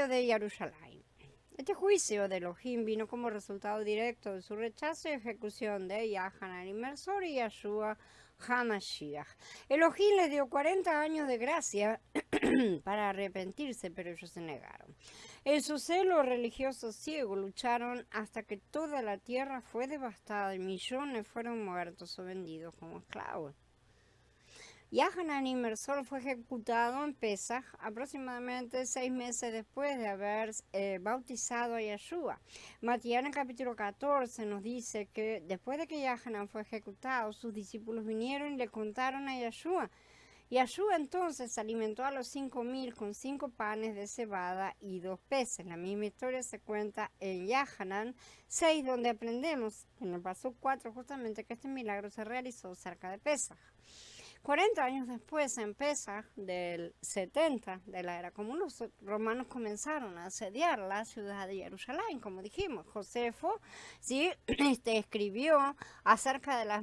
juicio de Jerusalén. Este juicio de Elohim vino como resultado directo de su rechazo y ejecución de Yahanan Inmersor y Yeshua HaMashiach. Elohim les dio 40 años de gracia para arrepentirse, pero ellos se negaron. En su celo religioso ciego lucharon hasta que toda la tierra fue devastada y millones fueron muertos o vendidos como esclavos. Yahanan Inmersor fue ejecutado en Pesaj aproximadamente 6 meses después de haber bautizado a Yeshua. Matías en el capítulo 14 nos dice que después de que Yahanan fue ejecutado, sus discípulos vinieron y le contaron a Yeshua. Yeshua entonces alimentó a los 5,000 con 5 panes de cebada y 2 peces. La misma historia se cuenta en Yahanan 6, donde aprendemos en el paso 4 justamente que este milagro se realizó cerca de Pesaj. 40 años después, en Pesaj del 70 de la era común, los romanos comenzaron a asediar la ciudad de Jerusalén, como dijimos. Josefo ¿sí? Escribió acerca de las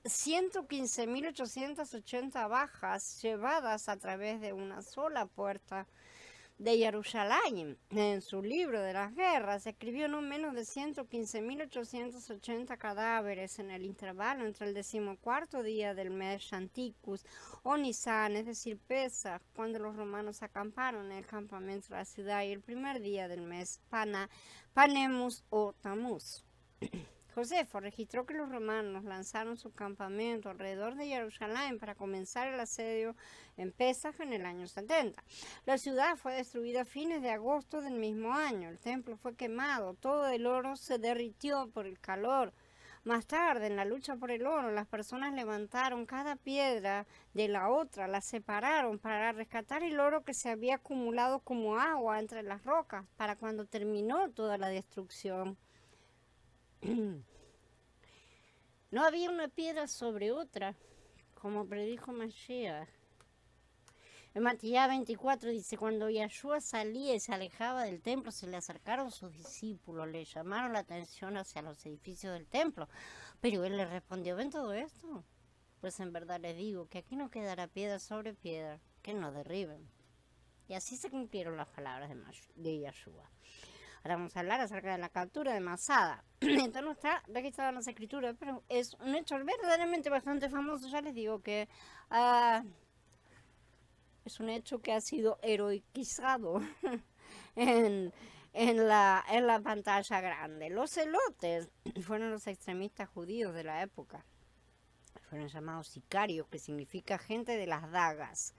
115.880 bajas llevadas a través de una sola puerta de Jerusalén. En su libro de las guerras escribió no menos de 115.880 cadáveres en el intervalo entre el 14º día del mes Shanticus o Nisan, es decir, Pesaj, cuando los romanos acamparon en el campamento de la ciudad, y el primer día del mes Panemus o Tamuz. Josefo registró que los romanos lanzaron su campamento alrededor de Jerusalén para comenzar el asedio en Pesaj en el año 70. La ciudad fue destruida a fines de agosto del mismo año. El templo fue quemado, todo el oro se derritió por el calor. Más tarde, en la lucha por el oro, las personas levantaron cada piedra de la otra, la separaron para rescatar el oro que se había acumulado como agua entre las rocas para cuando terminó toda la destrucción. No había una piedra sobre otra, como predijo Mashiach. En Matías 24 dice, cuando Yeshua salía y se alejaba del templo, se le acercaron sus discípulos, le llamaron la atención hacia los edificios del templo. Pero él les respondió, ¿ven todo esto? Pues en verdad les digo que aquí no quedará piedra sobre piedra que no derriben. Y así se cumplieron las palabras de Yeshua. Ahora vamos a hablar acerca de la captura de Masada. Esto no está registrado en las escrituras, pero es un hecho verdaderamente bastante famoso. Ya les digo que es un hecho que ha sido heroicizado en la pantalla grande. Los celotes fueron los extremistas judíos de la época. Fueron llamados sicarios, que significa gente de las dagas.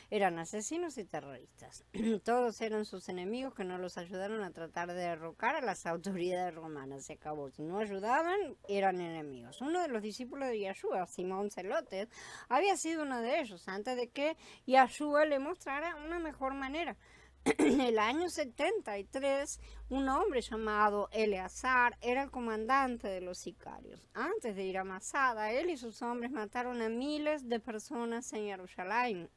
Eran asesinos y terroristas. Todos eran sus enemigos que no los ayudaron a tratar de derrocar a las autoridades romanas. Se acabó. Si no ayudaban, eran enemigos. Uno de los discípulos de Yeshua, Simón Celotes, había sido uno de ellos antes de que Yeshua le mostrara una mejor manera. En el año 73, un hombre llamado Eleazar era el comandante de los sicarios. Antes de ir a Masada, él y sus hombres mataron a miles de personas en Jerusalén,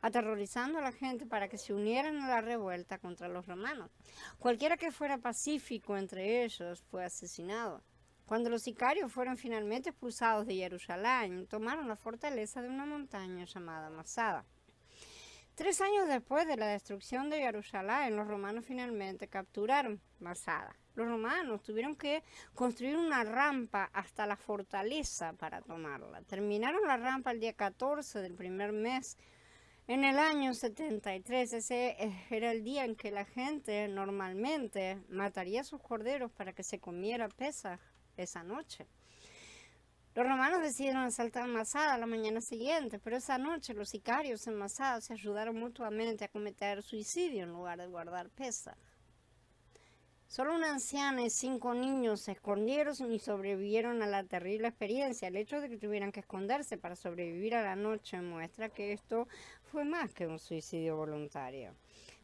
aterrorizando a la gente para que se unieran a la revuelta contra los romanos. Cualquiera que fuera pacífico entre ellos fue asesinado. Cuando los sicarios fueron finalmente expulsados de Jerusalén, tomaron la fortaleza de una montaña llamada Masada. 3 años después de la destrucción de Jerusalén, los romanos finalmente capturaron Masada. Los romanos tuvieron que construir una rampa hasta la fortaleza para tomarla. Terminaron la rampa el día 14 del primer mes. En el año 73, ese era el día en que la gente normalmente mataría a sus corderos para que se comiera Pesaj esa noche. Los romanos decidieron asaltar Masada la mañana siguiente, pero esa noche los sicarios en Masada se ayudaron mutuamente a cometer suicidio en lugar de guardar Pesaj. Solo una anciana y 5 niños se escondieron y sobrevivieron a la terrible experiencia. El hecho de que tuvieran que esconderse para sobrevivir a la noche muestra que esto fue más que un suicidio voluntario.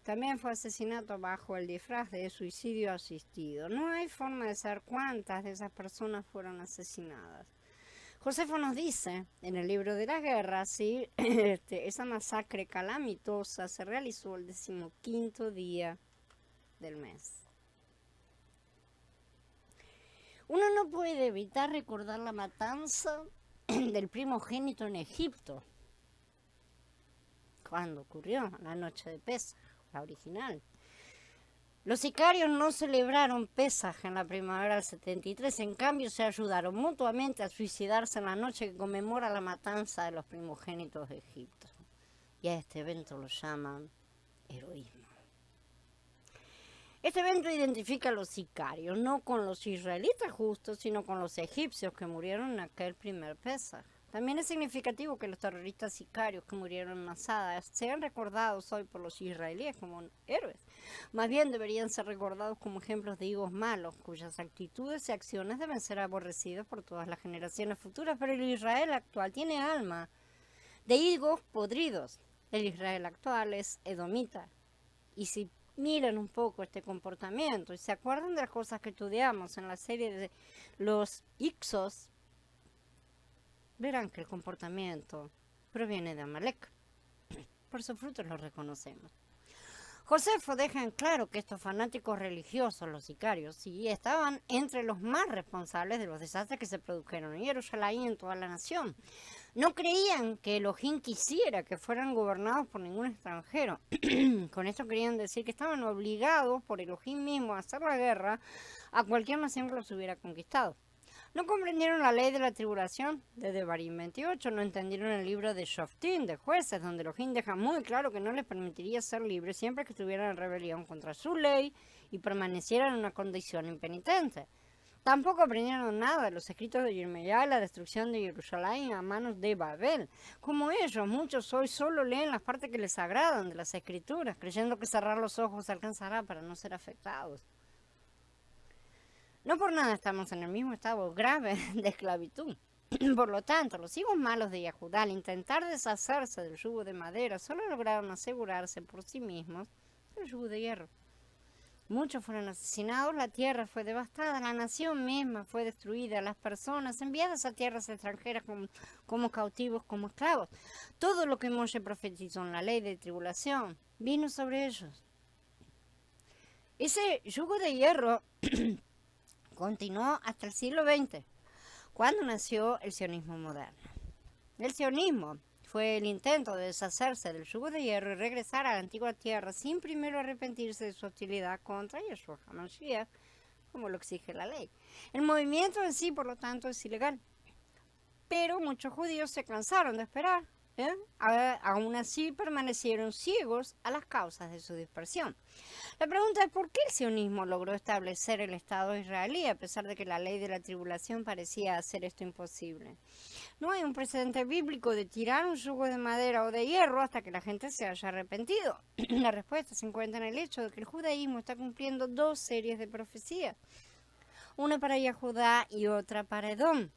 También fue asesinato bajo el disfraz de suicidio asistido. No hay forma de saber cuántas de esas personas fueron asesinadas. Josefo nos dice en el libro de las guerras, ¿sí? Esa masacre calamitosa se realizó el 15º día del mes. Uno no puede evitar recordar la matanza del primogénito en Egipto, cuando ocurrió la noche de Pesaj. la original. Los sicarios no celebraron Pesaj en la primavera del 73, en cambio se ayudaron mutuamente a suicidarse en la noche que conmemora la matanza de los primogénitos de Egipto. Y a este evento lo llaman heroísmo. Este evento identifica a los sicarios, no con los israelitas justos, sino con los egipcios que murieron en aquel primer Pesaj. También es significativo que los terroristas sicarios que murieron en Masada sean recordados hoy por los israelíes como héroes. Más bien deberían ser recordados como ejemplos de higos malos, cuyas actitudes y acciones deben ser aborrecidas por todas las generaciones futuras. Pero el Israel actual tiene alma de higos podridos. El Israel actual es edomita. Y si miran un poco este comportamiento y se acuerdan de las cosas que estudiamos en la serie de los Ixos, verán que el comportamiento proviene de Amalek. Por sus frutos los reconocemos. Josefo deja en claro que estos fanáticos religiosos, los sicarios, sí, estaban entre los más responsables de los desastres que se produjeron en Jerusalén y en toda la nación. No creían que Elohim quisiera que fueran gobernados por ningún extranjero. Con esto querían decir que estaban obligados por Elohim mismo a hacer la guerra a cualquier nación que los hubiera conquistado. No comprendieron la ley de la tribulación de Devarim 28, no entendieron el libro de Shoftim, de jueces, donde Elohim deja muy claro que no les permitiría ser libres siempre que estuvieran en rebelión contra su ley y permanecieran en una condición impenitente. Tampoco aprendieron nada de los escritos de Jeremías y la destrucción de Jerusalén a manos de Babel. Como ellos, muchos hoy solo leen las partes que les agradan de las escrituras, creyendo que cerrar los ojos alcanzará para no ser afectados. No por nada estamos en el mismo estado grave de esclavitud. Por lo tanto, los hijos malos de Yahudá, al intentar deshacerse del yugo de madera, solo lograron asegurarse por sí mismos del yugo de hierro. Muchos fueron asesinados, la tierra fue devastada, la nación misma fue destruida, las personas enviadas a tierras extranjeras como cautivos, como esclavos. Todo lo que Moshe profetizó en la ley de tribulación vino sobre ellos. Ese yugo de hierro continuó hasta el siglo XX, cuando nació el sionismo moderno. El sionismo fue el intento de deshacerse del yugo de hierro y regresar a la antigua tierra sin primero arrepentirse de su hostilidad contra Yeshua HaMashiach, como lo exige la ley. El movimiento en sí, por lo tanto, es ilegal. Pero muchos judíos se cansaron de esperar. Aún así permanecieron ciegos a las causas de su dispersión. La pregunta es ¿por qué el sionismo logró establecer el Estado israelí a pesar de que la ley de la tribulación parecía hacer esto imposible? No hay un precedente bíblico de tirar un yugo de madera o de hierro hasta que la gente se haya arrepentido. La respuesta se encuentra en el hecho de que el judaísmo está cumpliendo dos series de profecías, una para Yahudá y otra para Edom.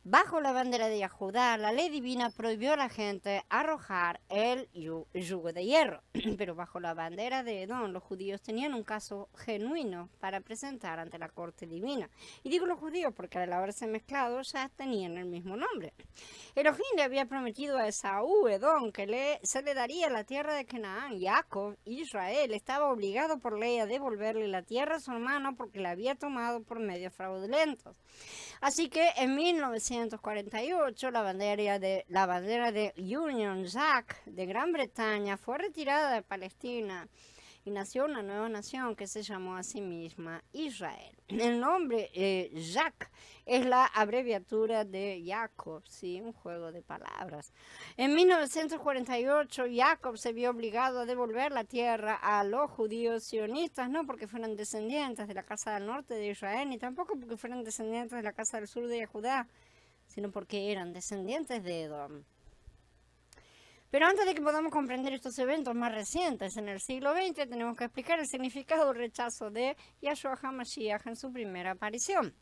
Bajo la bandera de Yahudá, la ley divina prohibió a la gente arrojar el yugo de hierro, pero bajo la bandera de Edom, los judíos tenían un caso genuino para presentar ante la corte divina. Y digo los judíos porque al haberse mezclado ya tenían el mismo nombre. Elohim le había prometido a Esaú, Edom, que se le daría la tierra de Canaán. Jacob, Israel, estaba obligado por ley a devolverle la tierra a su hermano porque la había tomado por medios fraudulentos. Así que en 1948 la bandera de Union Jack de Gran Bretaña fue retirada de Palestina y nació una nueva nación que se llamó a sí misma Israel. El nombre Jack es la abreviatura de Jacob, ¿sí? Un juego de palabras. En 1948 Jacob se vio obligado a devolver la tierra a los judíos sionistas, no porque fueran descendientes de la casa del norte de Israel, ni tampoco porque fueran descendientes de la casa del sur de Judá, sino porque eran descendientes de Edom. Pero antes de que podamos comprender estos eventos más recientes en el siglo XX, tenemos que explicar el significado del rechazo de Yahshua HaMashiach en su primera aparición.